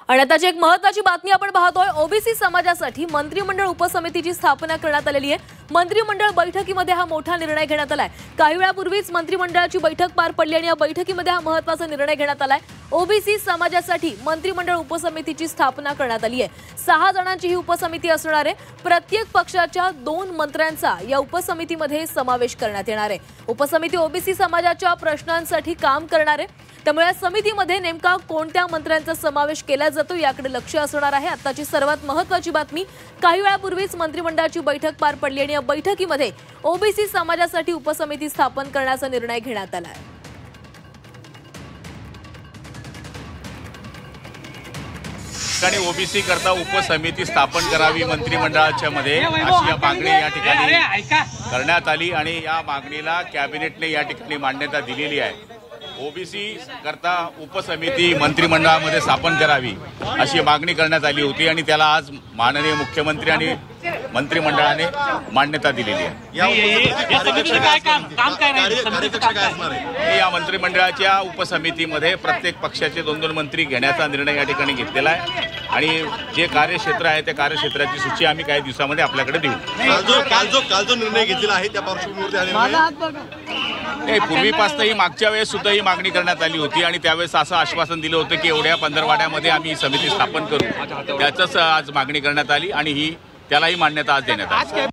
आणि आताची एक महत्त्वाची बातमी आपण पाहतोय। ओबीसी समाजासाठी मंत्रिमंडळ उपसमितीची स्थापना करण्यात आलेली आहे। मंत्रिमंडळ बैठकीमध्ये हा मोठा निर्णय घेण्यात आलाय। काही वेळापूर्वीच मंत्रिमंडळाची बैठक पार पडली आणि या बैठकीमध्ये हा महत्त्वाचा निर्णय घेण्यात आलाय। ओबीसी समाजासाठी मंत्रिमंडळ उपसमितीची स्थापना करण्यात आली आहे। 6 जणांची ही उपसमिती असणार आहे। प्रत्येक पक्षाच्या 2 मंत्र्यांचा या उपसमितीमध्ये समावेश करण्यात येणार आहे। उपसमिती ओबीसी समाजाच्या प्रश्नांसाठी काम करणार आहे। त्यामुळे समितीमध्ये नेमका कोणत्या मंत्र्यांचा समावेश केला जातो याकडे लक्ष असणार आहे। आताची सर्वात महत्त्वाची बातमी, काही वेळापूर्वीच मंत्रिमंडळाची बैठक पार पडली आणि या बैठकीमध्ये ओबीसी समाजासाठी उपसमिती स्थापन करण्याचा निर्णय घेण्यात आला आहे। आणि ओबीसी करता उपसमिती स्थापन करावी मंत्रिमंडळाच्या मध्ये अशी या मागणी या ठिकाणी करण्यात आली आणि या मागणीला कॅबिनेटने या ठिकाणी मान्यता दिलेली आहे। ओबीसी करता उपसमिती मंत्रिमंडळामध्ये स्थापन करावी अशी मागणी करण्यात आली होती आणि त्याला आज माननीय मुख्यमंत्री आणि मंत्रिमंडळाने मान्यता दिलेली आहे। या मंत्रिमंडळाच्या उपसमितीमध्ये प्रत्येक पक्षाचे 2-2 मंत्री घेण्याचा निर्णय या ठिकाणी घेतलेला आहे आणि जे कार्यक्षेत्र आहे त्या कार्यक्षेत्राची सूची आम्ही काही दिवसामध्ये आपल्याकडे देऊ। काल जो निर्णय घेतलेला आहे त्या पार्श्वभूमीवर पूर्वीपासून ही मागच्या वेळेस सुद्धा ही मागणी करण्यात आली होती आणि त्यावेळेस असं आश्वासन दिलं होतं की एवढ्या पंधरवाड्यामध्ये आम्ही ही समिती स्थापन करू। त्याचंच आज मागणी करण्यात आली आणि त्यालाही मान्यता आज देण्यात आली।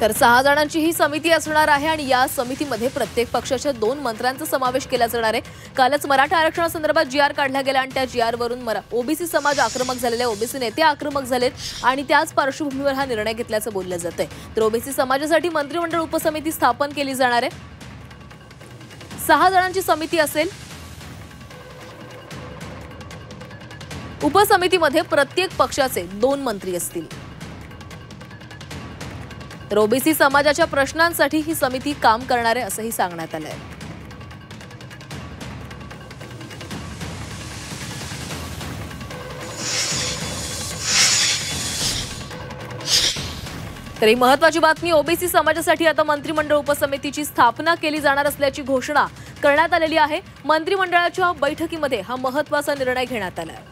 तर 6 जणांची ही समिती असणार आहे आणि या समितीमध्ये प्रत्येक पक्षाच्या 2 मंत्र्यांचा समावेश केला जाणार आहे। कालच मराठा आरक्षणासंदर्भात जीआर काढला गेला आणि त्या जीआर वरून ओबीसी समाज आक्रमक झालेले, ओबीसी नेते आक्रमक झालेत आणि त्याच पार्श्वभूमीवर हा निर्णय घेतल्याचं बोललं जातंय। तर ओबीसी समाजासाठी मंत्रिमंडळ उपसमिती स्थापन केली जाणार आहे। 6 जणांची समिती असेल। उपसमितीमध्ये प्रत्येक पक्षाचे 2 मंत्री असतील। तर ओबीसी समाजाच्या प्रश्नांसाठी ही समिती काम करणार आहे असंही सांगण्यात आलंय। तर ही महत्त्वाची बातमी, ओबीसी समाजासाठी आता मंत्रिमंडळ उपसमितीची स्थापना केली जाणार असल्याची घोषणा करण्यात आलेली आहे। मंत्रिमंडळाच्या बैठकीमध्ये हा महत्त्वाचा निर्णय घेण्यात आला आहे।